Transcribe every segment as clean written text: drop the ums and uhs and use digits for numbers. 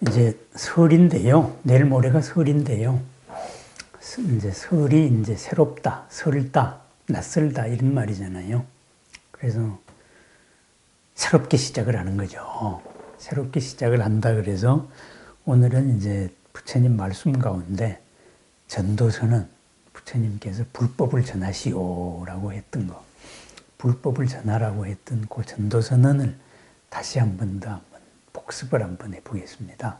이제 설인데요. 내일 모레가 설인데요. 이제 설이 이제 새롭다, 설다, 낯설다 이런 말이잖아요. 그래서 새롭게 시작을 하는 거죠. 새롭게 시작을 한다 그래서 오늘은 이제 부처님 말씀 가운데 전도서는 부처님께서 불법을 전하시오라고 했던 거, 불법을 전하라고 했던 그 전도선언을 다시 한 번 더 복습을 한번 해보겠습니다.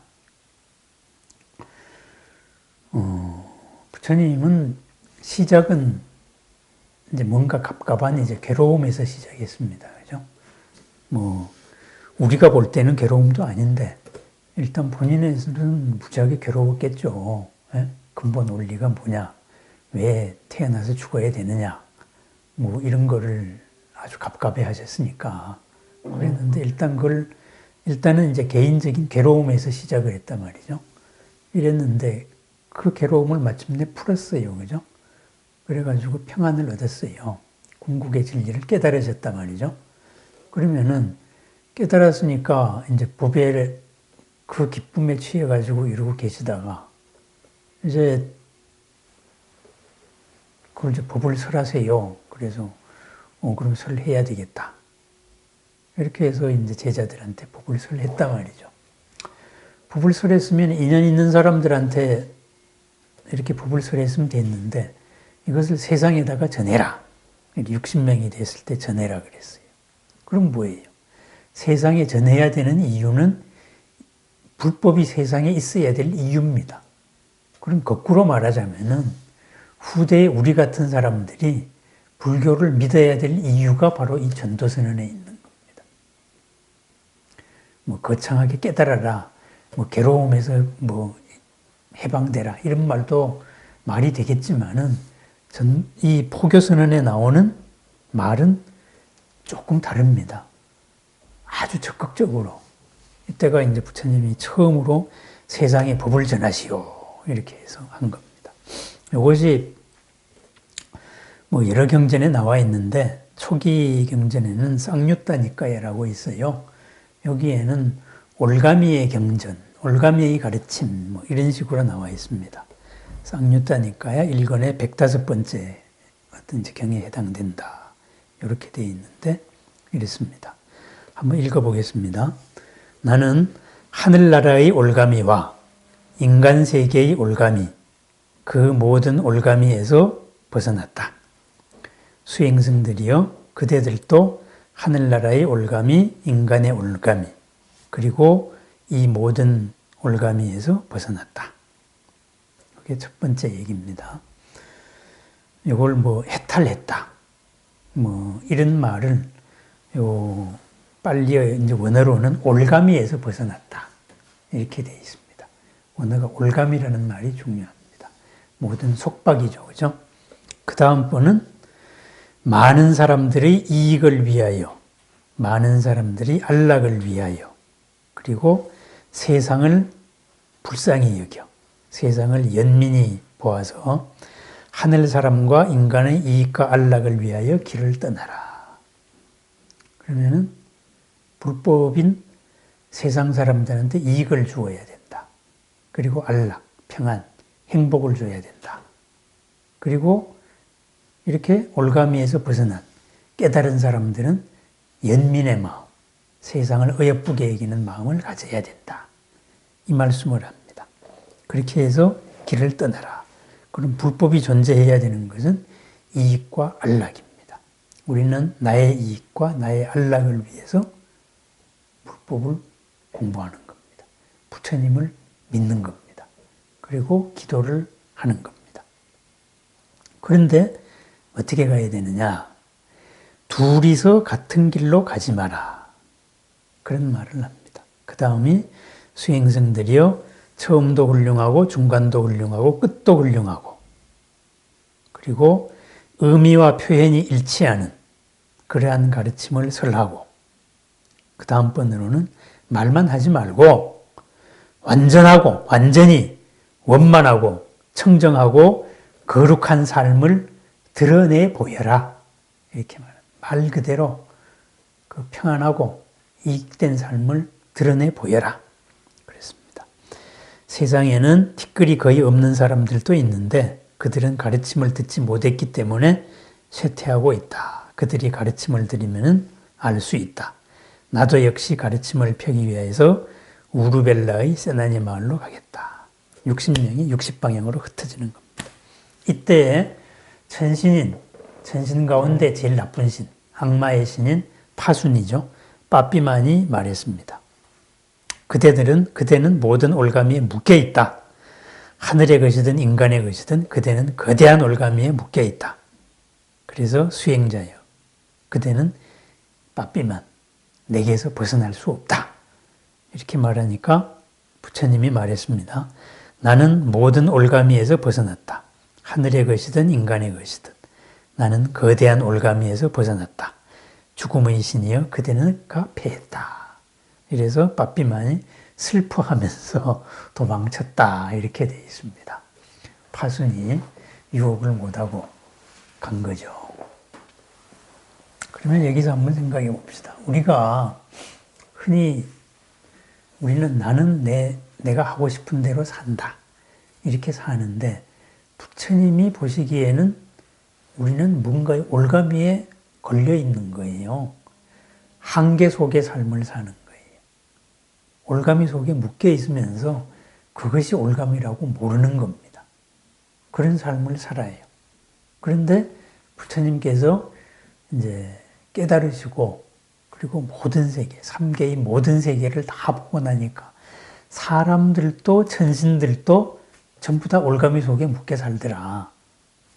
부처님은 시작은 이제 뭔가 갑갑한 이제 괴로움에서 시작했습니다. 그죠? 우리가 볼 때는 괴로움도 아닌데, 일단 본인에서는 무지하게 괴로웠겠죠. 예? 근본 원리가 뭐냐? 왜 태어나서 죽어야 되느냐? 이런 거를 아주 갑갑해 하셨으니까. 그랬는데, 일단은 이제 개인적인 괴로움에서 시작을 했단 말이죠. 이랬는데, 그 괴로움을 마침내 풀었어요. 그죠? 그래가지고 평안을 얻었어요. 궁극의 진리를 깨달으셨단 말이죠. 그러면은, 깨달았으니까 이제 법의 그 기쁨에 취해가지고 이러고 계시다가, 이제, 그걸 이제 법을 설하세요. 그래서, 그럼 설해야 되겠다. 이렇게 해서 이제 제자들한테 법을 설했단 말이죠. 법을 설했으면 인연 있는 사람들한테 이렇게 법을 설했으면 됐는데 이것을 세상에다가 전해라. 60명이 됐을 때 전해라 그랬어요. 그럼 뭐예요? 세상에 전해야 되는 이유는 불법이 세상에 있어야 될 이유입니다. 그럼 거꾸로 말하자면은 후대에 우리 같은 사람들이 불교를 믿어야 될 이유가 바로 이 전도선언에 있는 겁니다. 거창하게 깨달아라, 괴로움에서 해방되라 이런 말도 말이 되겠지만은 이 포교선언에 나오는 말은 조금 다릅니다. 아주 적극적으로 이때가 이제 부처님이 처음으로 세상에 법을 전하시오 이렇게 해서 한 겁니다. 이것이 여러 경전에 나와 있는데 초기 경전에는 쌍유따니까야라고 있어요. 여기에는 올가미의 경전, 올가미의 가르침 이런 식으로 나와 있습니다. 쌍유따니까야 1권의 105번째 어떤 경에 해당된다. 이렇게 되어 있는데 이렇습니다. 한번 읽어보겠습니다. 나는 하늘나라의 올가미와 인간세계의 올가미, 그 모든 올가미에서 벗어났다. 수행승들이여 그대들도 하늘나라의 올가미, 인간의 올가미, 그리고 이 모든 올가미에서 벗어났다. 그게 첫 번째 얘기입니다. 이걸 해탈했다. 이런 말을 빨리 이제 원어로는 올가미에서 벗어났다. 이렇게 되어 있습니다. 원어가 올가미라는 말이 중요합니다. 모든 속박이죠. 그죠? 그 다음 번은 많은 사람들의 이익을 위하여, 많은 사람들이 안락을 위하여, 그리고 세상을 불쌍히 여겨, 세상을 연민히 보아서 하늘 사람과 인간의 이익과 안락을 위하여 길을 떠나라. 그러면은 불법인 세상 사람들한테 이익을 주어야 된다. 그리고 안락, 평안, 행복을 줘야 된다. 그리고 이렇게 올가미에서 벗어난 깨달은 사람들은 연민의 마음, 세상을 어여쁘게 여기는 마음을 가져야 된다. 이 말씀을 합니다. 그렇게 해서 길을 떠나라. 그럼 불법이 존재해야 되는 것은 이익과 안락입니다. 우리는 나의 이익과 나의 안락을 위해서 불법을 공부하는 겁니다. 부처님을 믿는 겁니다. 그리고 기도를 하는 겁니다. 그런데 어떻게 가야 되느냐? 둘이서 같은 길로 가지 마라. 그런 말을 합니다. 그 다음이 수행승들이요. 처음도 훌륭하고 중간도 훌륭하고 끝도 훌륭하고 그리고 의미와 표현이 일치하는 그러한 가르침을 설하고 그 다음번으로는 말만 하지 말고 완전히 원만하고 청정하고 거룩한 삶을 드러내 보여라. 이렇게 말합니다. 말 그대로 그 평안하고 이익된 삶을 드러내 보여라. 그랬습니다. 세상에는 티끌이 거의 없는 사람들도 있는데 그들은 가르침을 듣지 못했기 때문에 쇠퇴하고 있다. 그들이 가르침을 들으면 알 수 있다. 나도 역시 가르침을 펴기 위해서 우르벨라의 세나니 마을로 가겠다. 60명이 60방향으로 흩어지는 겁니다. 이때 천신 가운데 제일 나쁜 신, 악마의 신인 파순이죠. 빠삐만이 말했습니다. 그대는 모든 올가미에 묶여 있다. 하늘의 것이든 인간의 것이든 그대는 거대한 올가미에 묶여 있다. 그래서 수행자여, 그대는 빠삐만, 내게서 벗어날 수 없다. 이렇게 말하니까 부처님이 말했습니다. 나는 모든 올가미에서 벗어났다. 하늘의 것이든 인간의 것이든 나는 거대한 올가미에서 벗어났다. 죽음의 신이여 그대는 패했다. 이래서 빠삐만이 슬퍼하면서 도망쳤다. 이렇게 되어 있습니다. 파순이 유혹을 못하고 간 거죠. 그러면 여기서 한번 생각해 봅시다. 우리는 나는 내가 하고 싶은 대로 산다. 이렇게 사는데 부처님이 보시기에는 우리는 뭔가 올가미에 걸려 있는 거예요. 한계 속의 삶을 사는 거예요. 올가미 속에 묶여 있으면서 그것이 올가미라고 모르는 겁니다. 그런 삶을 살아요. 그런데 부처님께서 이제 깨달으시고 그리고 모든 세계, 3계의 모든 세계를 다 보고 나니까 사람들도 천신들도 전부 다 올가미 속에 묶여 살더라.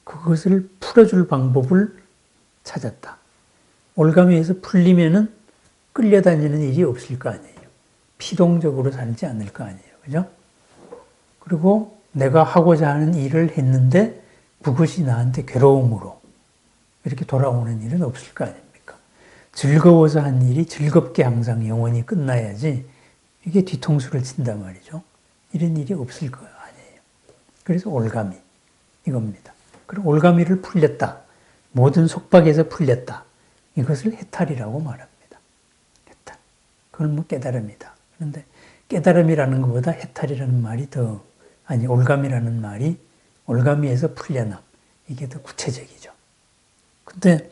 그것을 풀어줄 방법을 찾았다. 올가미에서 풀리면은 끌려다니는 일이 없을 거 아니에요. 피동적으로 살지 않을 거 아니에요. 그죠? 그리고 내가 하고자 하는 일을 했는데 그것이 나한테 괴로움으로 이렇게 돌아오는 일은 없을 거 아닙니까? 즐거워서 한 일이 즐겁게 항상 영원히 끝나야지 이게 뒤통수를 친단 말이죠. 이런 일이 없을 거 아니에요. 그래서 올가미 이겁니다. 그리고 올가미를 풀렸다. 모든 속박에서 풀렸다. 이것을 해탈이라고 말합니다. 해탈. 그건 깨달음이다. 그런데 깨달음이라는 것보다 해탈이라는 말이 올가미라는 말이 올가미에서 풀려남. 이게 더 구체적이죠. 근데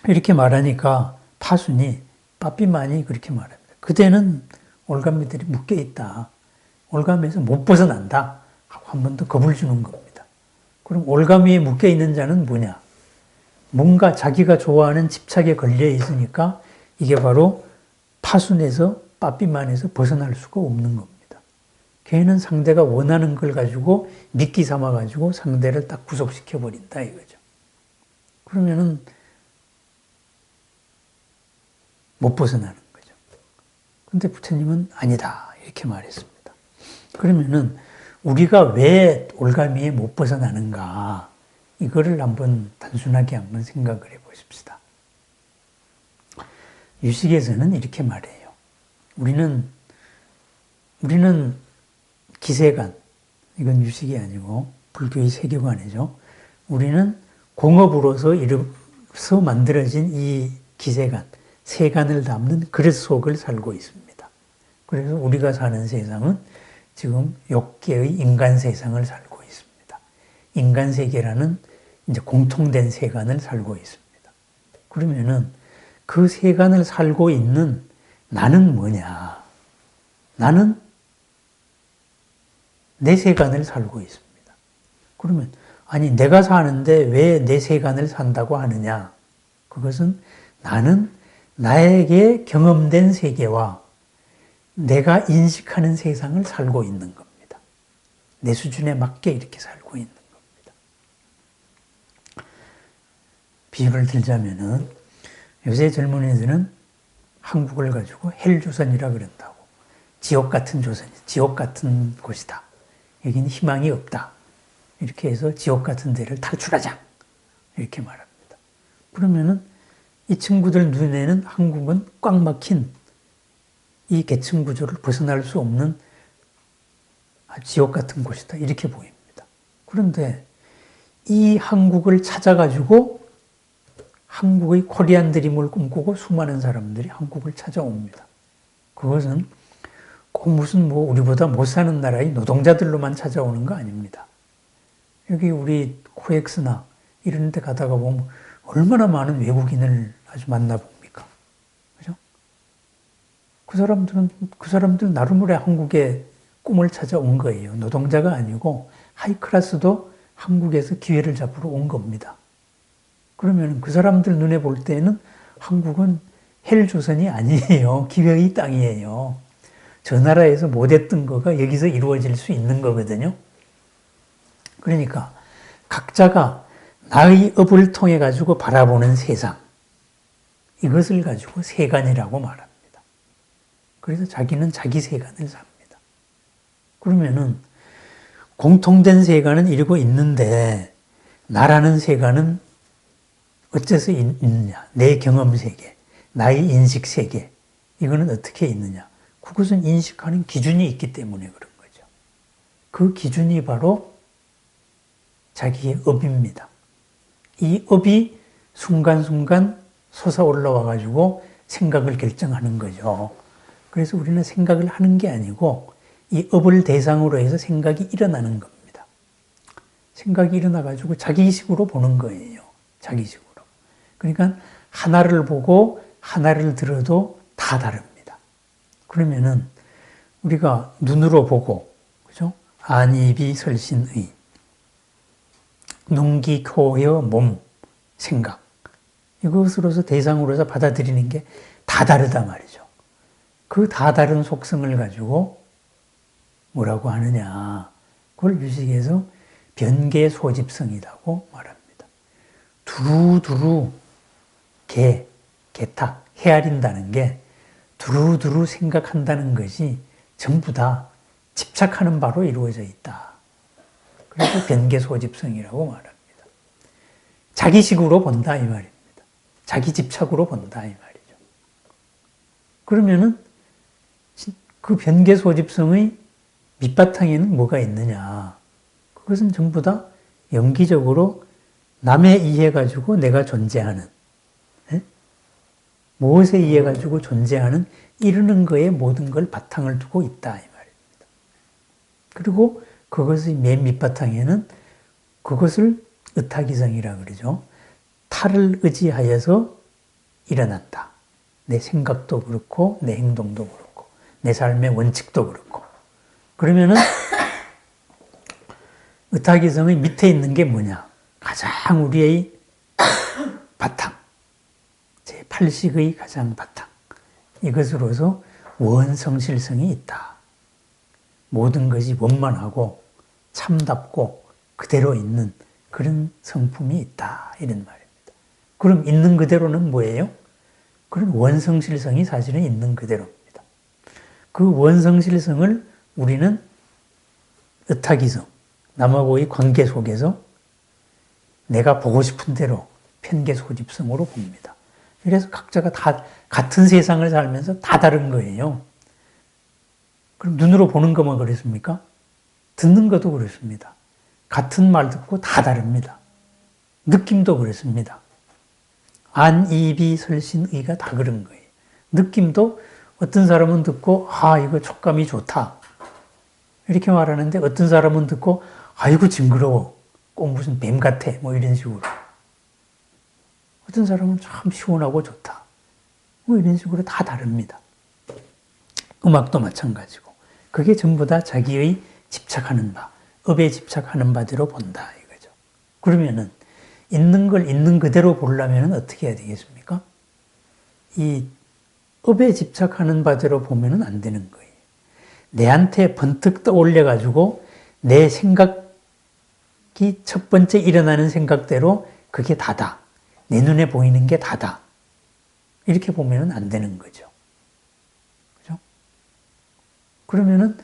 이렇게 말하니까 빠삐만이 그렇게 말합니다. 그대는 올가미들이 묶여 있다. 올가미에서 못 벗어난다. 하고 한 번 더 겁을 주는 겁니다. 그럼 올가미에 묶여 있는 자는 뭐냐? 뭔가 자기가 좋아하는 집착에 걸려 있으니까 이게 바로 파순에서 빠삐만에서 벗어날 수가 없는 겁니다. 걔는 상대가 원하는 걸 가지고 미끼 삼아 가지고 상대를 딱 구속시켜 버린다 이거죠. 그러면은 못 벗어나는 거죠. 근데 부처님은 아니다 이렇게 말했습니다. 그러면은 우리가 왜 올가미에 못 벗어나는가 이거를 단순하게 한번 생각을 해보십시다. 유식에서는 이렇게 말해요. 우리는 기세관, 이건 유식이 아니고 불교의 세계관이죠. 우리는 공업으로서 만들어진 이 기세관, 세간을 담는 그릇 속을 살고 있습니다. 그래서 우리가 사는 세상은 지금 욕계의 인간 세상을 살고 있습니다. 인간 세계라는 이제 공통된 세간을 살고 있습니다. 그러면은 그 세간을 살고 있는 나는 뭐냐? 나는 내 세간을 살고 있습니다. 그러면 내가 사는데 왜 내 세간을 산다고 하느냐? 그것은 나는 나에게 경험된 세계와 내가 인식하는 세상을 살고 있는 겁니다. 내 수준에 맞게 이렇게 살고 있는 겁니다. 비유를 들자면은 요새 젊은이들은 한국을 가지고 헬조선이라 그런다고. 지옥 같은 조선이, 지옥 같은 곳이다. 여기는 희망이 없다. 이렇게 해서 지옥 같은 데를 탈출하자. 이렇게 말합니다. 그러면은 이 친구들 눈에는 한국은 꽉 막힌 이 계층 구조를 벗어날 수 없는 지옥 같은 곳이다. 이렇게 보입니다. 그런데 이 한국을 찾아가지고 한국의 코리안 드림을 꿈꾸고 수많은 사람들이 한국을 찾아옵니다. 그것은 꼭 무슨 뭐 우리보다 못 사는 나라의 노동자들로만 찾아오는 거 아닙니다. 여기 우리 코엑스나 이런 데 가다가 보면 얼마나 많은 외국인을 아주 만나봅니까? 그죠? 그 사람들 나름으로 한국의 꿈을 찾아온 거예요. 노동자가 아니고 하이클래스도 한국에서 기회를 잡으러 온 겁니다. 그러면 그 사람들 눈에 볼 때는 한국은 헬조선이 아니에요. 기회의 땅이에요. 저 나라에서 못했던 거가 여기서 이루어질 수 있는 거거든요. 그러니까 각자가 나의 업을 통해 가지고 바라보는 세상, 이것을 가지고 세간이라고 말합니다. 그래서 자기는 자기 세간을 삽니다. 그러면은 공통된 세간은 이러고 있는데 나라는 세간은 어째서 있느냐? 내 경험 세계, 나의 인식 세계, 이거는 어떻게 있느냐? 그것은 인식하는 기준이 있기 때문에 그런 거죠. 그 기준이 바로 자기의 업입니다. 이 업이 순간순간 솟아올라와 가지고 생각을 결정하는 거죠. 그래서 우리는 생각을 하는 게 아니고 이 업을 대상으로 해서 생각이 일어나는 겁니다. 생각이 일어나 가지고 자기식으로 보는 거예요. 자기식으로. 그러니까 하나를 보고 하나를 들어도 다 다릅니다. 그러면은 우리가 눈으로 보고, 그죠? 안이비 설신의, 눈기 코여 몸, 생각, 이것으로서 대상으로서 받아들이는 게 다 다르단 말이죠. 그 다 다른 속성을 가지고 뭐라고 하느냐, 그걸 유식에서 변계 소집성이라고 말합니다. 두루두루 개탁, 헤아린다는 게 두루두루 생각한다는 것이 전부 다 집착하는 바로 이루어져 있다. 그래서 변계 소집성이라고 말합니다. 자기식으로 본다 이 말입니다. 자기 집착으로 본다 이 말이죠. 그러면은 그 변계 소집성의 밑바탕에는 뭐가 있느냐? 그것은 전부 다 연기적으로 남에 의해 가지고 내가 존재하는, 무엇에 의해 가지고 존재하는 이루는 거에 모든 걸 바탕을 두고 있다 이 말입니다. 그리고 그것의 맨 밑바탕에는 그것을 의타기성이라 그러죠. 타를 의지하여서 일어난다. 내 생각도 그렇고 내 행동도 그렇고 내 삶의 원칙도 그렇고. 그러면은 의타기성의 밑에 있는 게 뭐냐? 가장 우리의 바탕, 제8식의 가장 바탕, 이것으로서 원성실성이 있다. 모든 것이 원만하고 참답고 그대로 있는 그런 성품이 있다 이런 말입니다. 그럼 있는 그대로는 뭐예요? 그런 원성실성이 사실은 있는 그대로입니다. 그 원성실성을 우리는 의타기성, 남하고의 관계 속에서 내가 보고 싶은 대로 편계소집성으로 봅니다. 그래서 각자가 다 같은 세상을 살면서 다 다른 거예요. 그럼 눈으로 보는 것만 그렇습니까? 듣는 것도 그렇습니다. 같은 말 듣고 다 다릅니다. 느낌도 그렇습니다. 안, 이비, 설신, 의가 다 그런 거예요. 느낌도 어떤 사람은 듣고 이거 촉감이 좋다 이렇게 말하는데 어떤 사람은 듣고 아이고 징그러워 꼭 무슨 뱀 같아 뭐 이런 식으로. 어떤 사람은 참 시원하고 좋다 뭐 이런 식으로 다 다릅니다. 음악도 마찬가지고 그게 전부 다 자기의 집착하는 바, 업에 집착하는 바대로 본다 이거죠. 그러면은 있는 걸 있는 그대로 보려면 어떻게 해야 되겠습니까? 이 업에 집착하는 바대로 보면은 안 되는 거예요. 내한테 번뜩 떠올려 가지고 내 생각이 첫 번째 일어나는 생각대로 그게 다다. 내 눈에 보이는 게 다다. 이렇게 보면은 안 되는 거죠. 그죠? 그러면은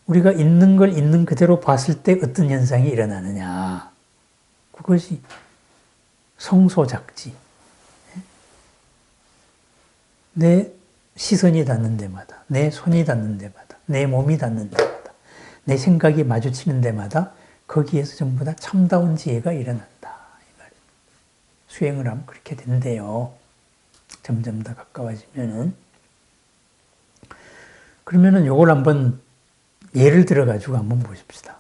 우리가 있는 걸 있는 그대로 봤을 때 어떤 현상이 일어나느냐. 그것이 성소작지. 내 시선이 닿는 데마다, 내 손이 닿는 데마다, 내 몸이 닿는 데마다, 내 생각이 마주치는 데마다 거기에서 전부 다 참다운 지혜가 일어난다. 이 말이에요. 수행을 하면 그렇게 된대요. 점점 더 가까워지면은. 그러면은 요걸 한번 예를 들어 가지고 한번 보십시다.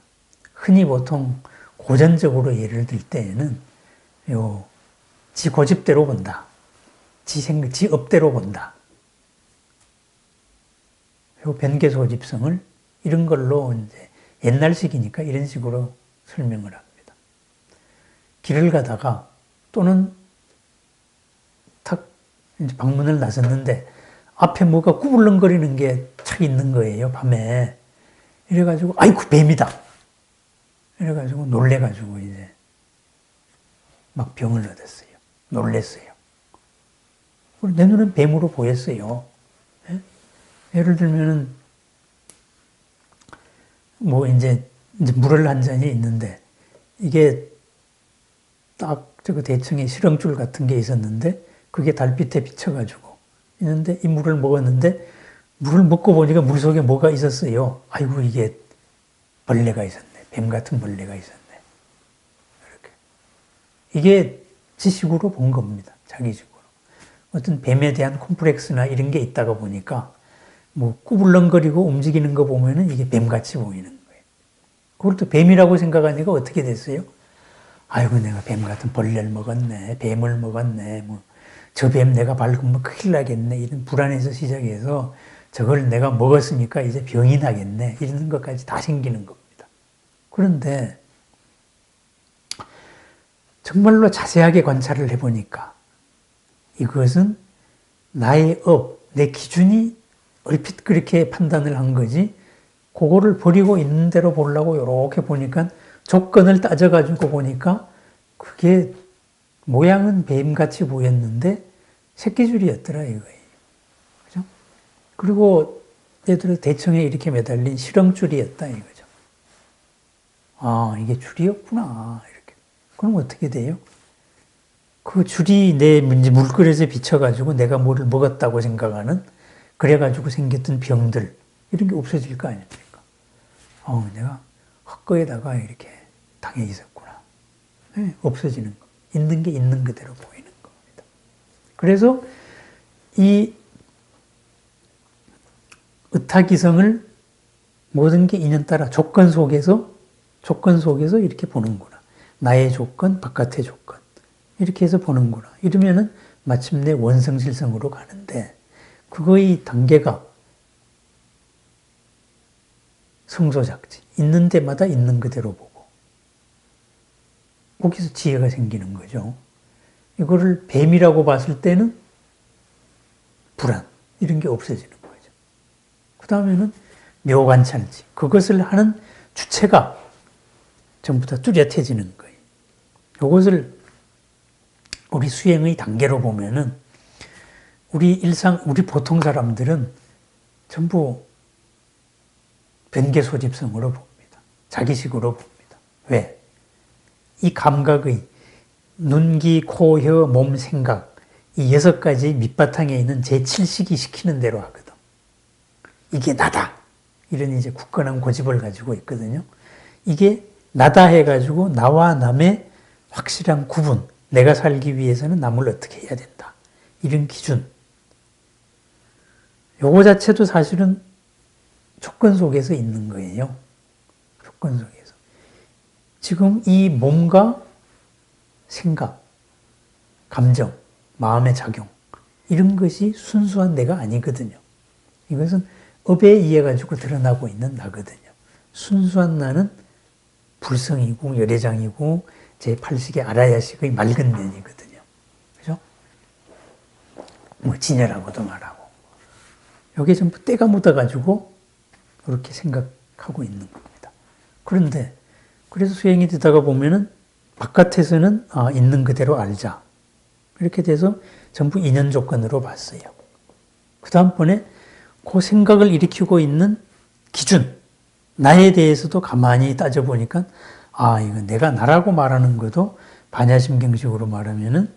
흔히 보통 고전적으로 예를 들 때에는 지 고집대로 본다. 지 업대로 본다. 요 변개소집성을 이런 걸로 이제 옛날식이니까 이런 식으로 설명을 합니다. 길을 가다가 또는 탁 이제 방문을 나섰는데 앞에 뭐가 구불렁거리는 게 착 있는 거예요, 밤에. 이래가지고, 아이고, 뱀이다! 이래가지고 놀래가지고 이제 막 병을 얻었어요. 놀랬어요. 내 눈은 뱀으로 보였어요. 예? 예를 들면은, 뭐 이제 물을 한 잔이 있는데, 이게 딱 저거 대청에 실형줄 같은 게 있었는데, 그게 달빛에 비쳐가지고 있는데, 이 물을 먹었는데, 물을 먹고 보니까 물 속에 뭐가 있었어요. 아이고, 이게 벌레가 있었네. 뱀 같은 벌레가 있었네. 이렇게. 이게 지식으로 본 겁니다. 자기식으로. 어떤 뱀에 대한 콤플렉스나 이런 게 있다가 보니까 뭐 꾸불렁거리고 움직이는 거 보면은 이게 뱀같이 보이는 거예요. 그걸 또 뱀이라고 생각하니까 어떻게 됐어요? 아이고, 내가 뱀 같은 벌레를 먹었네. 뱀을 먹었네. 뭐, 저 뱀 내가 밟으면 큰일 나겠네. 이런 불안에서 시작해서 저걸 내가 먹었으니까 이제 병이 나겠네. 이런 것까지 다 생기는 겁니다. 그런데 정말로 자세하게 관찰을 해보니까 이것은 나의 내 기준이 얼핏 그렇게 판단을 한 거지, 그거를 버리고 있는 대로 보려고 이렇게 보니까 조건을 따져가지고 보니까 그게 모양은 뱀같이 보였는데 새끼줄이었더라 이거예요. 그죠? 그리고 얘들은 대청에 이렇게 매달린 실형줄이었다 이거죠. 아, 이게 줄이었구나. 이렇게. 그럼 어떻게 돼요? 그 줄이 내 물그릇에 비쳐가지고 내가 뭐를 먹었다고 생각하는, 그래가지고 생겼던 병들, 이런 게 없어질 거 아닙니까? 내가 헛거에다가 이렇게 당해 있었구나. 네, 없어지는 거. 있는 게 있는 그대로 보이는 겁니다. 그래서 이 의타기성을 모든 게 인연 따라 조건 속에서 이렇게 보는구나. 나의 조건, 바깥의 조건. 이렇게 해서 보는구나. 이러면은 마침내 원성실성으로 가는데, 그거의 단계가 성소작지. 있는 데마다 있는 그대로 보고. 거기서 지혜가 생기는 거죠. 이거를 뱀이라고 봤을 때는 불안, 이런 게 없어지는 거죠. 그 다음에는 묘관찰지. 그것을 하는 주체가 전부 다 뚜렷해지는 거예요. 이것을 우리 수행의 단계로 보면은 우리 보통 사람들은 전부 변개소집성으로 봅니다. 자기식으로 봅니다. 왜? 이 감각의 눈, 귀, 코, 혀, 몸, 생각, 이 6가지 밑바탕에 있는 제7식이 시키는 대로 하거든. 이게 나다. 이런 이제 굳건한 고집을 가지고 있거든요. 이게 나다 해가지고 나와 남의 확실한 구분, 내가 살기 위해서는 남을 어떻게 해야 된다. 이런 기준. 요거 자체도 사실은 조건 속에서 있는 거예요. 조건 속에서. 지금 이 몸과 생각, 감정, 마음의 작용, 이런 것이 순수한 내가 아니거든요. 이것은 업에 의해 가지고 드러나고 있는 나거든요. 순수한 나는 불성이고 열애장이고 제8식의 아라야식의 맑은 면이거든요. 그죠? 뭐 진열하고도 말하고. 여기에 전부 때가 묻어가지고 그렇게 생각하고 있는 겁니다. 그런데 그래서 수행이 되다가 보면은 바깥에서는 있는 그대로 알자. 이렇게 돼서 전부 인연 조건으로 봤어요. 그 다음번에 그 생각을 일으키고 있는 기준, 나에 대해서도 가만히 따져보니까 이거 내가 나라고 말하는 것도 반야심경식으로 말하면은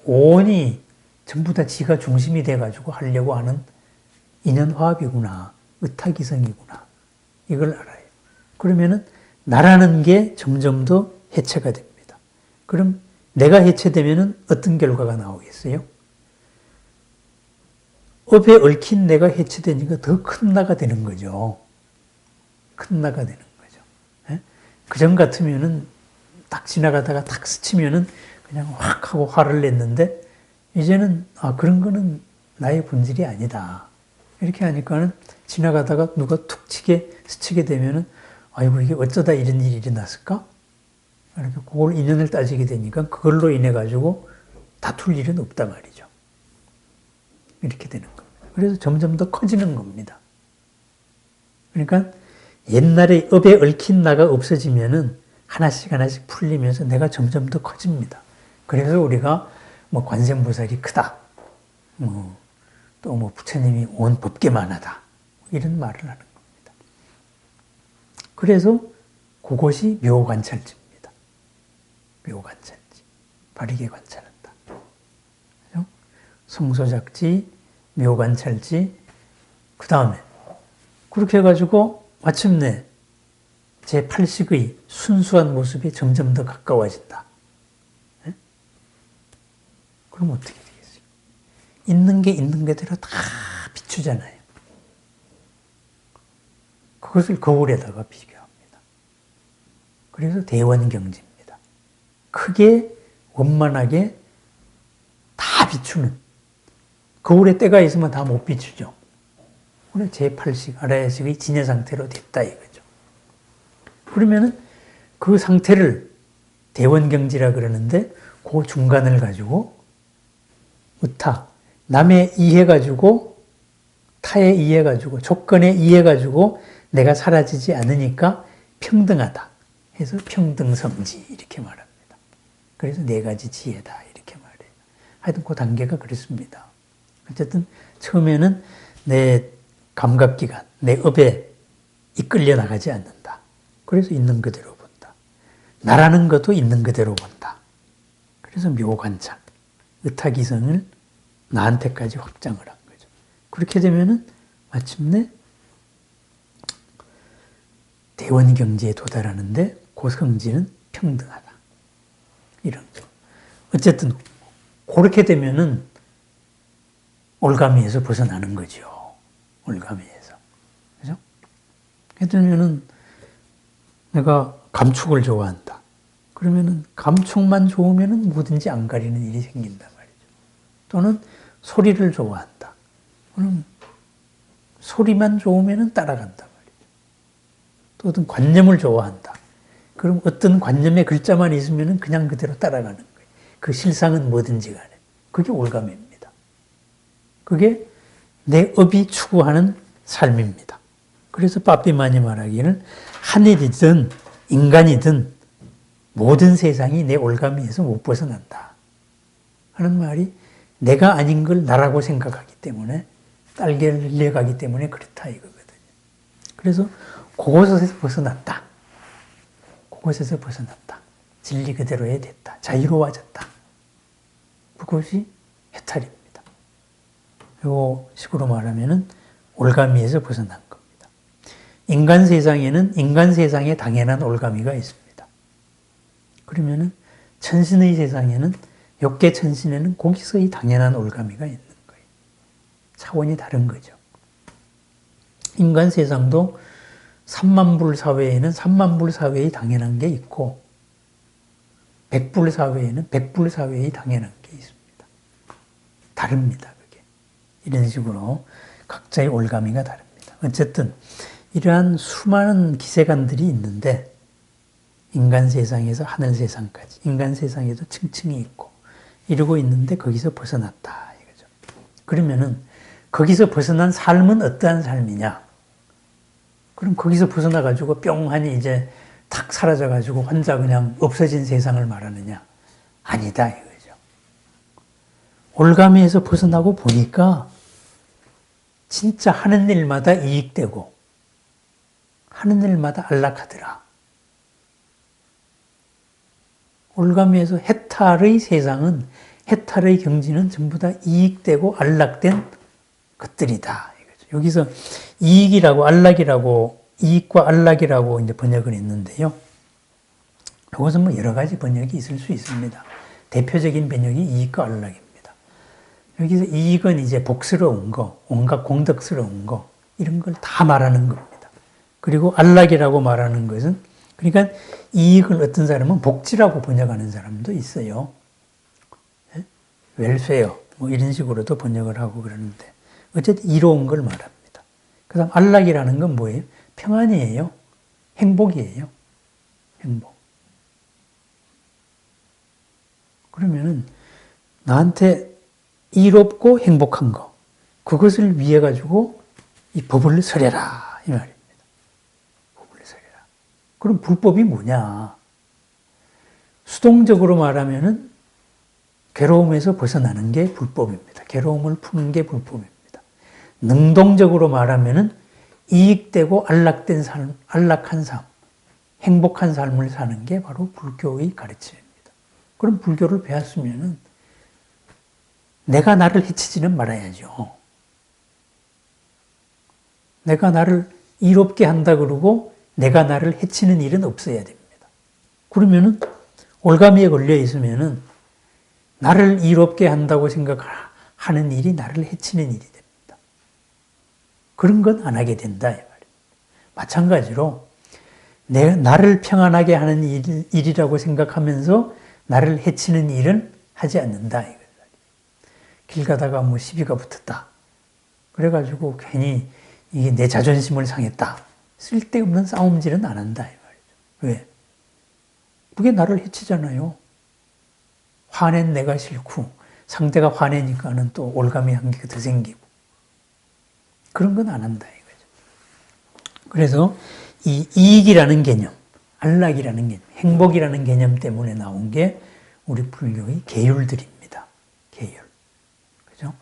온이 전부 다 지가 중심이 돼가지고 하려고 하는 인연화합이구나, 의타기성이구나, 이걸 알아요. 그러면은 나라는 게 점점 더 해체가 됩니다. 그럼 내가 해체되면은 어떤 결과가 나오겠어요? 업에 얽힌 내가 해체되니까 더 큰 나가 되는 거죠. 큰 나가 되는 거죠. 예? 그전 같으면은 딱 지나가다가 탁 스치면은 그냥 확 하고 화를 냈는데 이제는 그런 거는 나의 본질이 아니다. 이렇게 하니까는 지나가다가 누가 툭 스치게 되면은 아이고 이게 어쩌다 이런 일이 일어났을까? 이렇게 그걸 인연을 따지게 되니까 그걸로 인해 가지고 다툴 일은 없다 말이죠. 이렇게 되는 겁니다. 그래서 점점 더 커지는 겁니다. 그러니까 옛날에 업에 얽힌 나가 없어지면은 하나씩 풀리면서 내가 점점 더 커집니다. 그래서 우리가 뭐 관세음보살이 크다. 또 뭐 부처님이 온 법계만하다. 이런 말을 하는 겁니다. 그래서 그것이 묘관찰지입니다. 묘관찰지. 바르게 관찰한다. 그죠? 성소작지, 묘관찰지, 그 다음에 그렇게 해가지고 마침내 제8식의 순수한 모습이 점점 더 가까워진다. 네? 그럼 어떻게 되겠어요? 있는 게 있는 그대로 다 비추잖아요. 그것을 거울에다가 비교합니다. 그래서 대원경지입니다. 크게 원만하게 다 비추는, 거울에 때가 있으면 다 못 비추죠. 오늘 제8식 아라야식의 진여 상태로 됐다 이거죠. 그러면은 그 상태를 대원경지라 그러는데 그 중간을 가지고 우타, 남의 이해 가지고 타의 이해 가지고 조건에 의해 가지고 내가 사라지지 않으니까 평등하다 해서 평등성지 이렇게 말합니다. 그래서 네 가지 지혜다 이렇게 말해요. 하여튼 그 단계가 그렇습니다. 어쨌든 처음에는 내 감각기관, 내 업에 이끌려 나가지 않는다. 그래서 있는 그대로 본다. 나라는 것도 있는 그대로 본다. 그래서 묘관찰, 의타기성을 나한테까지 확장을 한 거죠. 그렇게 되면은 마침내 대원경지에 도달하는데 그 성지는 평등하다. 이런 거. 어쨌든 그렇게 되면은 올가미에서 벗어나는 거죠. 올가미에서. 그죠? 그러면은 내가 감축을 좋아한다. 그러면은 감축만 좋으면은 뭐든지 안 가리는 일이 생긴단 말이죠. 또는 소리를 좋아한다. 그럼 소리만 좋으면은 따라간단 말이죠. 또 어떤 관념을 좋아한다. 그럼 어떤 관념의 글자만 있으면은 그냥 그대로 따라가는 거예요. 그 실상은 뭐든지 간에. 그게 올가미입니다. 그게 내 업이 추구하는 삶입니다. 그래서 빠삐만이 말하기를 하늘이든 인간이든 모든 세상이 내 올가미에서 못 벗어난다 하는 말이 내가 아닌 걸 나라고 생각하기 때문에 딸개를 내가기 때문에 그렇다 이거거든요. 그래서 그곳에서 벗어났다. 그곳에서 벗어났다. 진리 그대로에 됐다. 자유로워졌다. 그것이 해탈입니다. 이 식으로 말하면은 올가미에서 벗어난 겁니다. 인간 세상에는 인간 세상에 당연한 올가미가 있습니다. 그러면은 천신의 세상에는 욕계 천신에는 거기서의 당연한 올가미가 있는 거예요. 차원이 다른 거죠. 인간 세상도 3만불 사회에는 3만불 사회의 당연한 게 있고 100불 사회에는 100불 사회의 당연한 게 있습니다. 다릅니다. 그게. 이런 식으로 각자의 올가미가 다릅니다. 어쨌든 이러한 수많은 기세관들이 있는데 인간 세상에서 하늘 세상까지 인간 세상에도 층층이 있고 이러고 있는데 거기서 벗어났다 이거죠. 그러면은 거기서 벗어난 삶은 어떠한 삶이냐? 그럼 거기서 벗어나 가지고 뿅 하니 이제 탁 사라져 가지고 혼자 그냥 없어진 세상을 말하느냐? 아니다 이거죠. 올가미에서 벗어나고 보니까 진짜 하는 일마다 이익되고 하는 일마다 안락하더라. 올가미에서 해탈의 세상은 해탈의 경지는 전부 다 이익되고 안락된 것들이다. 이거죠. 여기서 이익이라고 안락이라고 이익과 안락이라고 이제 번역을 했는데요. 이것은 뭐 여러 가지 번역이 있을 수 있습니다. 대표적인 번역이 이익과 안락입니다. 여기서 이익은 이제 복스러운 거, 온갖 공덕스러운 거, 이런 걸 다 말하는 겁니다. 그리고 안락이라고 말하는 것은, 그러니까 이익을 어떤 사람은 복지라고 번역하는 사람도 있어요. 웰페어, 뭐 이런 식으로도 번역을 하고 그러는데, 어쨌든 이로운 걸 말합니다. 그 다음 안락이라는 건 뭐예요? 평안이에요. 행복이에요. 행복. 그러면은 나한테 이롭고 행복한 거, 그것을 위해 가지고 이 법을 설해라 이 말입니다. 법을 설해라. 그럼 불법이 뭐냐? 수동적으로 말하면은 괴로움에서 벗어나는 게 불법입니다. 괴로움을 푸는 게 불법입니다. 능동적으로 말하면은 이익되고 안락된 삶, 안락한 삶, 행복한 삶을 사는 게 바로 불교의 가르침입니다. 그럼 불교를 배웠으면은 내가 나를 해치지는 말아야죠. 내가 나를 이롭게 한다 그러고 내가 나를 해치는 일은 없어야 됩니다. 그러면은 올가미에 걸려 있으면은 나를 이롭게 한다고 생각하는 일이 나를 해치는 일이 됩니다. 그런 건 안 하게 된다 이 말이에요. 마찬가지로 나를 평안하게 하는 일이라고 생각하면서 나를 해치는 일은 하지 않는다 이거예요. 길 가다가 뭐 시비가 붙었다. 그래가지고 괜히 이게 내 자존심을 상했다. 쓸데없는 싸움질은 안 한다 이 말이죠. 왜? 그게 나를 해치잖아요. 화낸 내가 싫고 상대가 화내니까는 또 올가미 한 개가 더 생기고 그런 건 안 한다 이거죠. 그래서 이 이익이라는 개념, 안락이라는 개념, 행복이라는 개념 때문에 나온 게 우리 불교의 계율들입니다. 계율. 그죠?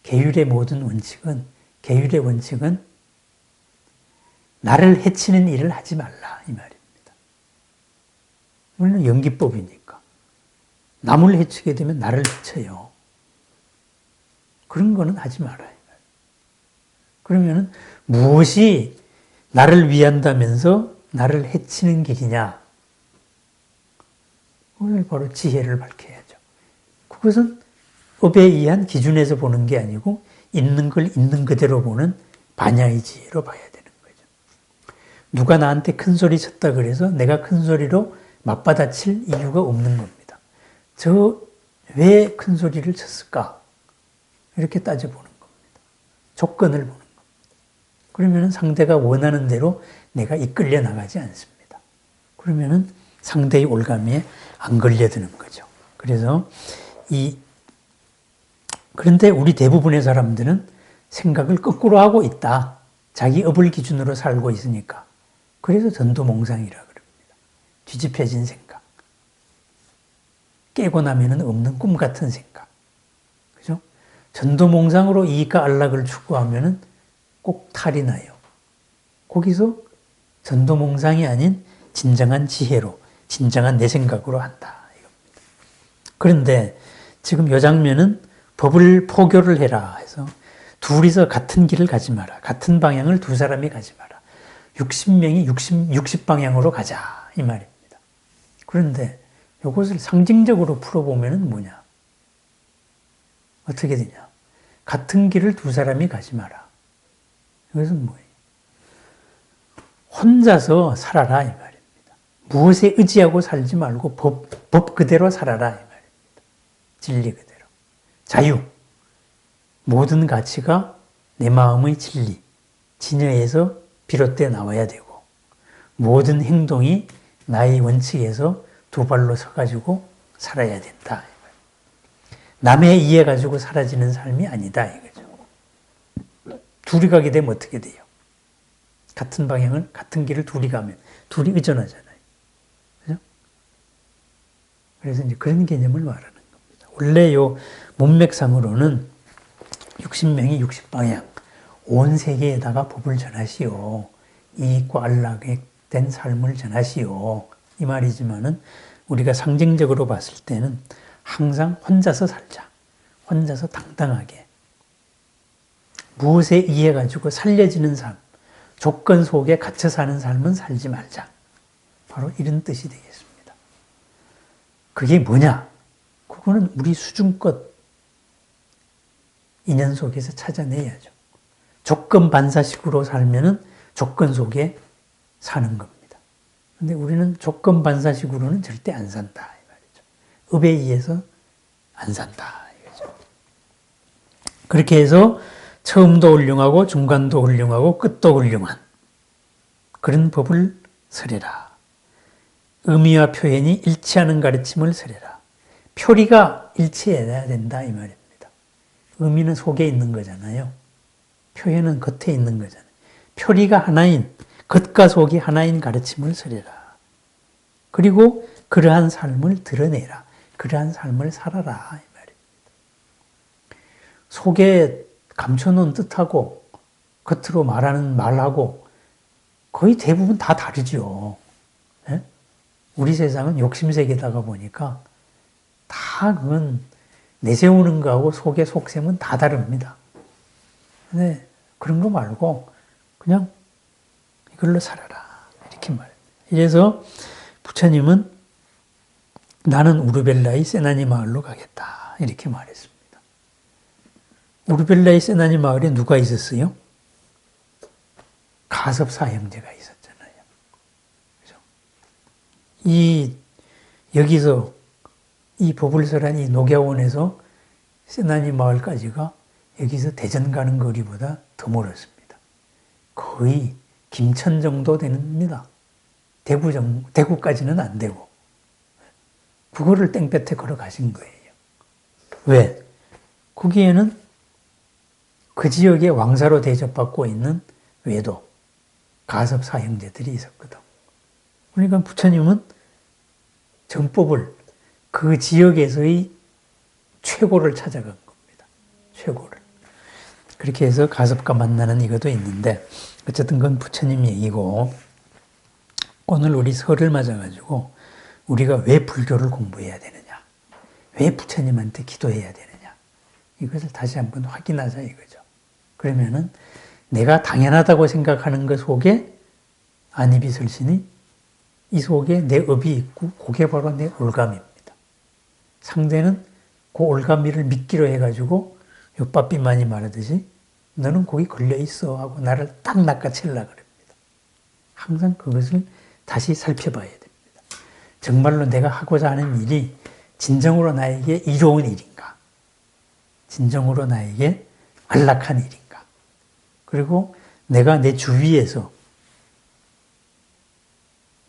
계율의 모든 원칙은, 계율의 원칙은 나를 해치는 일을 하지 말라 이 말입니다. 우리는 연기법이니까. 남을 해치게 되면 나를 해쳐요. 그런 거는 하지 말아요. 그러면은 무엇이 나를 위한다면서 나를 해치는 길이냐? 오늘 바로 지혜를 밝혀야죠. 그것은 업에 의한 기준에서 보는 게 아니고 있는 걸 있는 그대로 보는 반야의 지혜로 봐야 되는 거죠. 누가 나한테 큰 소리 쳤다 그래서 내가 큰 소리로 맞받아칠 이유가 없는 겁니다. 저 왜 큰 소리를 쳤을까? 이렇게 따져보는 겁니다. 조건을 보는 겁니다. 그러면 상대가 원하는 대로 내가 이끌려 나가지 않습니다. 그러면 상대의 올가미에 안 걸려드는 거죠. 그래서 그런데 우리 대부분의 사람들은 생각을 거꾸로 하고 있다. 자기 업을 기준으로 살고 있으니까. 그래서 전도몽상이라 그럽니다. 뒤집혀진 생각. 깨고 나면은 없는 꿈 같은 생각. 그죠? 전도몽상으로 이익과 안락을 추구하면은 꼭 탈이 나요. 거기서 전도몽상이 아닌 진정한 지혜로, 진정한 내 생각으로 한다. 이겁니다. 그런데 지금 이 장면은 법을 포교를 해라 해서 둘이서 같은 길을 가지 마라. 같은 방향을 두 사람이 가지 마라. 60명이 60방향으로 가자. 이 말입니다. 그런데 이것을 상징적으로 풀어보면 뭐냐? 어떻게 되냐? 같은 길을 두 사람이 가지 마라. 이것은 뭐예요? 혼자서 살아라 이 말입니다. 무엇에 의지하고 살지 말고 법 그대로 살아라 이 말입니다. 진리 그대로. 자유. 모든 가치가 내 마음의 진리, 진여에서 비롯돼 나와야 되고 모든 행동이 나의 원칙에서 두 발로 서가지고 살아야 된다. 남의 이해 가지고 사라지는 삶이 아니다 이거죠. 둘이 가게 되면 어떻게 돼요? 같은 방향을, 같은 길을 둘이 가면 둘이 의존하잖아요. 그죠? 그래서 이제 그런 개념을 말하는 겁니다. 원래 요 문맥상으로는 60명이 60방향, 온 세계에다가 법을 전하시오. 이익과 안락에 된 삶을 전하시오. 이 말이지만은 우리가 상징적으로 봤을 때는 항상 혼자서 살자. 혼자서 당당하게. 무엇에 의해 가지고 살려지는 삶, 조건 속에 갇혀 사는 삶은 살지 말자. 바로 이런 뜻이 되겠습니다. 그게 뭐냐? 그거는 우리 수준껏 인연 속에서 찾아내야죠. 조건 반사식으로 살면은 조건 속에 사는 겁니다. 근데 우리는 조건 반사식으로는 절대 안 산다 이 말이죠. 업에 의해서 안 산다 이거죠. 그렇게 해서 처음도 훌륭하고 중간도 훌륭하고 끝도 훌륭한 그런 법을 설해라. 의미와 표현이 일치하는 가르침을 설해라. 표리가 일치해야 된다 이 말입니다. 의미는 속에 있는 거잖아요. 표현은 겉에 있는 거잖아요. 표리가 하나인, 겉과 속이 하나인 가르침을 설해라. 그리고 그러한 삶을 드러내라. 그러한 삶을 살아라 이 말입니다. 속에 감춰놓은 뜻하고 겉으로 말하는 말하고 거의 대부분 다 다르죠. 네? 우리 세상은 욕심세계다가 보니까 다 그건 내세우는 거하고 속의 속셈은 다 다릅니다. 근데 그런 거 말고 그냥 이걸로 살아라 이렇게 말해요. 이래서 부처님은 나는 우르벨라의 세나니 마을로 가겠다 이렇게 말했습니다. 우르벨라의 세나니 마을에 누가 있었어요? 가섭사 형제가 있었잖아요. 그죠? 여기서 이 법을 설한 이 녹야원에서 세나니 마을까지가 여기서 대전 가는 거리보다 더 멀었습니다. 거의 김천 정도 됩니다. 대구까지는 안 되고. 그거를 땡볕에 걸어가신 거예요. 왜? 거기에는 그 지역에 왕사로 대접받고 있는 외도, 가섭사 형제들이 있었거든. 그러니까 부처님은 정법을 그 지역에서의 최고를 찾아간 겁니다. 최고를. 그렇게 해서 가섭과 만나는 이것도 있는데 어쨌든 그건 부처님 얘기고 오늘 우리 설을 맞아가지고 우리가 왜 불교를 공부해야 되느냐, 왜 부처님한테 기도해야 되느냐 이것을 다시 한번 확인하자 이거죠. 그러면은 내가 당연하다고 생각하는 것 속에 안이비설신이 이 속에 내 업이 있고 그게 바로 내 올감입니다. 상대는 그 올가미를 믿기로 해가지고 요빠삐만이 말하듯이 너는 거기 걸려있어 하고 나를 딱 낚아채려고 그럽니다. 항상 그것을 다시 살펴봐야 됩니다. 정말로 내가 하고자 하는 일이 진정으로 나에게 이로운 일인가? 진정으로 나에게 안락한 일인가? 그리고 내가 내 주위에서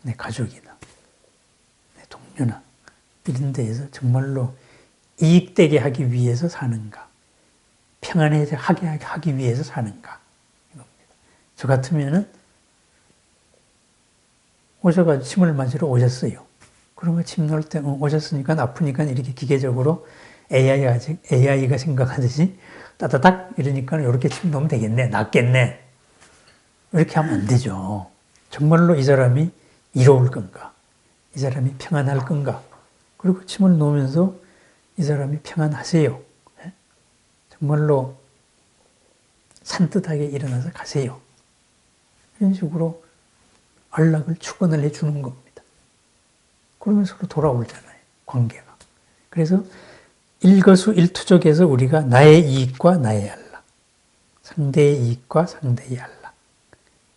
내 가족이나 내 동료나 이런 데에서 정말로 이익되게 하기 위해서 사는가? 평안하게 하기 위해서 사는가? 이겁니다. 저 같으면은 오셔가지고 침을 맞으러 오셨어요. 그러면 침 넣을 때 오셨으니까 아프니까 이렇게 기계적으로 AI가 생각하듯이 따다닥 이러니까 이렇게 침 넣으면 되겠네, 낫겠네. 이렇게 하면 안 되죠. 정말로 이 사람이 이로울 건가? 이 사람이 평안할 건가? 그리고 침을 놓으면서 이 사람이 평안하세요. 정말로 산뜻하게 일어나서 가세요. 이런 식으로 안락을 축원을 해주는 겁니다. 그러면 서로 돌아오잖아요. 관계가. 그래서 일거수일투족에서 우리가 나의 이익과 나의 안락, 상대의 이익과 상대의 안락,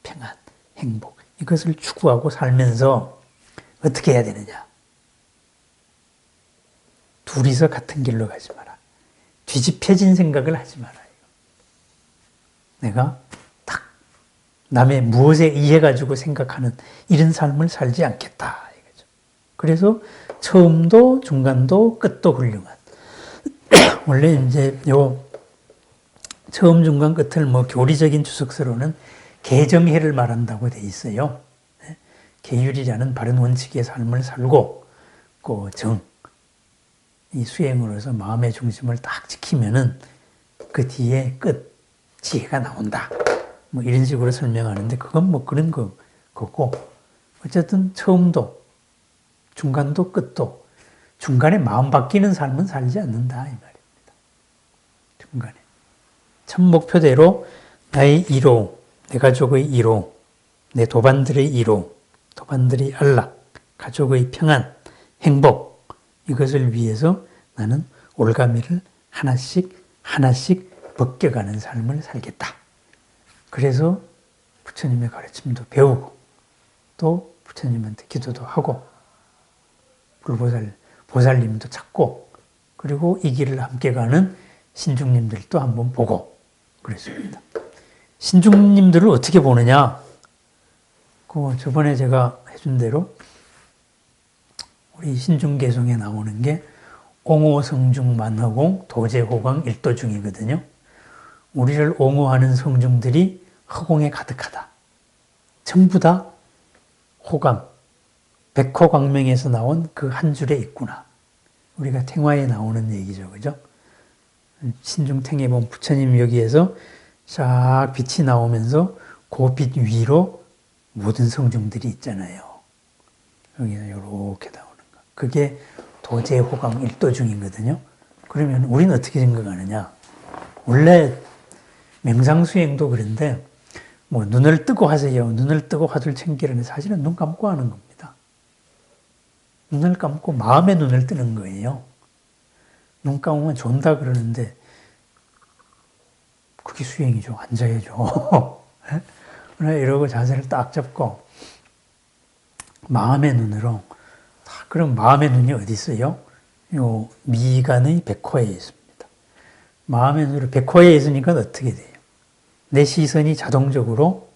평안, 행복 이것을 추구하고 살면서 어떻게 해야 되느냐? 둘이서 같은 길로 가지 마라. 뒤집혀진 생각을 하지 마라. 내가 딱 남의 무엇에 의해 가지고 생각하는 이런 삶을 살지 않겠다. 이거죠. 그래서 처음도 중간도 끝도 훌륭한. 원래 이제 요 처음 중간 끝을 뭐 교리적인 주석서로는 개정해를 말한다고 돼 있어요. 계율이라는 바른 원칙의 삶을 살고 그 정, 이 수행으로서 마음의 중심을 딱 지키면은 그 뒤에 끝, 지혜가 나온다. 뭐 이런 식으로 설명하는데 그건 뭐 그런 거고 어쨌든 처음도 중간도 끝도 중간에 마음 바뀌는 삶은 살지 않는다 이 말입니다. 중간에 첫 목표대로 나의 이로, 내 가족의 이로, 내 도반들의 이로, 도반들의 안락, 가족의 평안, 행복 이것을 위해서 나는 올가미를 하나씩 벗겨가는 삶을 살겠다. 그래서 부처님의 가르침도 배우고 또 부처님한테 기도도 하고 보살님도 찾고 그리고 이 길을 함께 가는 신중님들도 한번 보고 그랬습니다. 신중님들을 어떻게 보느냐? 저번에 제가 해준 대로 우리 신중개송에 나오는 게 옹호성중 만허공 도제호강 일도중이거든요. 우리를 옹호하는 성중들이 허공에 가득하다. 전부 다 호강, 백호광명에서 나온 그 한 줄에 있구나. 우리가 탱화에 나오는 얘기죠. 그죠? 신중탱에 보면 부처님 여기에서 쫙 빛이 나오면서 그 빛 위로 모든 성중들이 있잖아요. 여기서 이렇게 나오는 거. 그게 도제호강 일도중이거든요. 그러면 우리는 어떻게 생각하느냐? 원래 명상수행도 그런데 뭐 눈을 뜨고 하세요. 눈을 뜨고 화두를 챙기려는 사실은 눈 감고 하는 겁니다. 눈을 감고 마음의 눈을 뜨는 거예요. 눈 감으면 존다 그러는데 그게 수행이죠. 앉아야죠. 이러고 자세를 딱 잡고 마음의 눈으로 그럼 마음의 눈이 어디 있어요? 요 미간의 백호에 있습니다. 마음의 눈으로 백호에 있으니까 어떻게 돼요? 내 시선이 자동적으로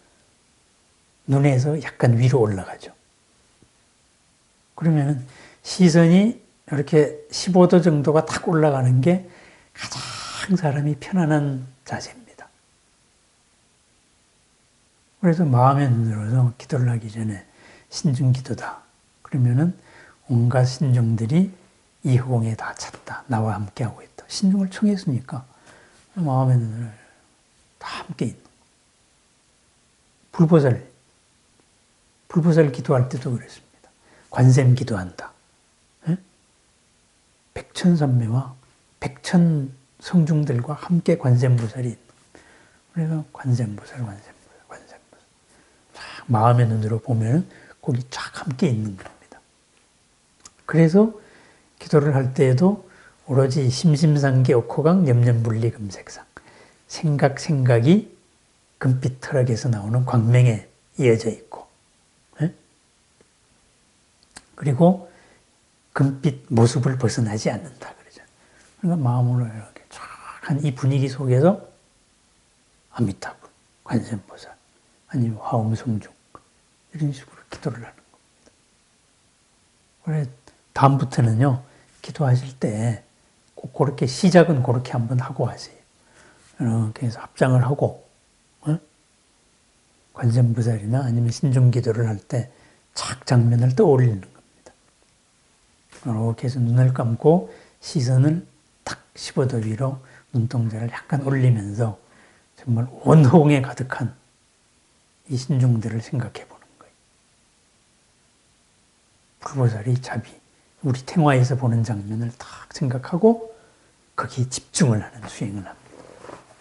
눈에서 약간 위로 올라가죠. 그러면 시선이 이렇게 15도 정도가 탁 올라가는 게 가장 사람이 편안한 자세입니다. 그래서 마음의 눈으로서 기도를 하기 전에 신중기도다. 그러면은 온갖 신중들이 이 허공에 다 찼다. 나와 함께 하고 있다. 신중을 청했으니까 마음의 눈을 다 함께 있는 불보살 기도할 때도 그랬습니다. 관세음 기도한다. 백천삼매와 백천 성중들과 함께 관세음보살이 있는 그래서 관세음보살. 마음의 눈으로 보면 거기 쫙 함께 있는 겁니다. 그래서 기도를 할 때에도 오로지 심심상계 옥호강 염념분리 금색상 생각이 금빛 터락에서 나오는 광명에 이어져 있고 그리고 금빛 모습을 벗어나지 않는다 그러죠. 그러니까 마음으로 이렇게 쫙 한 이 분위기 속에서 아미타불, 관세음보살 아니면 화엄성중 이런 식으로 기도를 하는 겁니다. 그래 다음부터는요 기도하실 때 꼭 그렇게 시작은 그렇게 한번 하고 하세요. 이렇게 해서 합장을 하고 관세음보살이나 아니면 신중기도를 할 때 착 장면을 떠올리는 겁니다. 이렇게 해서 눈을 감고 시선을 딱 15도 위로 눈동자를 약간 올리면서 정말 온 허공에 가득한 이 신중들을 생각해 보는 거예요. 불보살이 자비, 우리 탱화에서 보는 장면을 딱 생각하고 거기에 집중을 하는 수행을 합니다.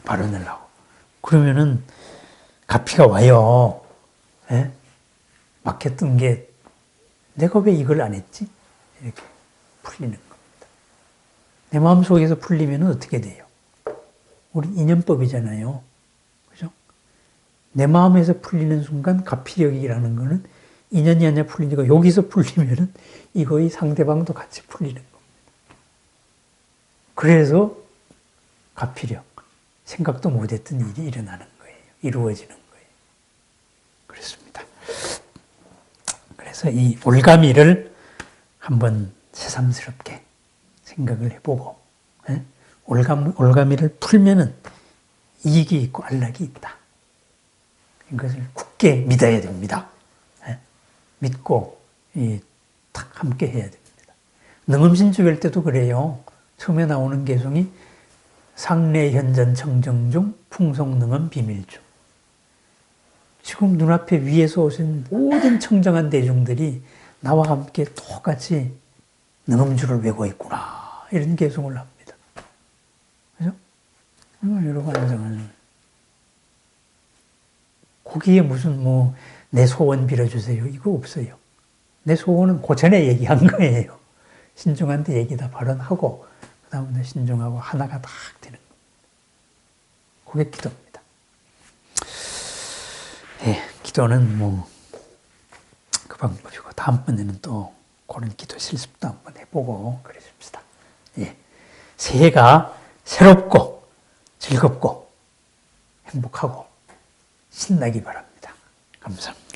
발언을 하고. 그러면은 가피가 와요. 예? 막혔던 게 내가 왜 이걸 안 했지? 이렇게 풀리는 겁니다. 내 마음속에서 풀리면 어떻게 돼요? 우리 인연법이잖아요. 그죠? 내 마음에서 풀리는 순간 가피력이라는 거는 인연이 아니라 풀리니까 여기서 풀리면은 이거의 상대방도 같이 풀리는 겁니다. 그래서 가피력, 생각도 못했던 일이 일어나는 거예요. 이루어지는 거예요. 그렇습니다. 그래서 이 올가미를 한번 새삼스럽게 생각을 해보고 올가미를 풀면은 이익이 있고 안락이 있다. 이것을 굳게 믿어야 됩니다. 믿고 딱 함께 해야 됩니다. 능음신주할 때도 그래요. 처음에 나오는 개송이 상례현전 청정중 풍속능음 비밀중. 지금 눈앞에 위에서 오신 모든 청정한 대중들이 나와 함께 똑같이 능음주를 외고 있구나. 이런 개송을 합니다. 그죠? 이러고 앉아가지고. 거기에 무슨 내 소원 빌어주세요. 이거 없어요. 내 소원은 그 전에 얘기한 거예요. 신중한테 얘기 다 발언하고 그 다음에 신중하고 하나가 딱 되는 겁니다. 그게 기도입니다. 예, 기도는 뭐 그 방법이고 다음번에는 또 그런 기도 실습도 한번 해보고 그러십시다. 예, 새해가 새롭고 즐겁고 행복하고 신나기 바랍니다. 감사합니다.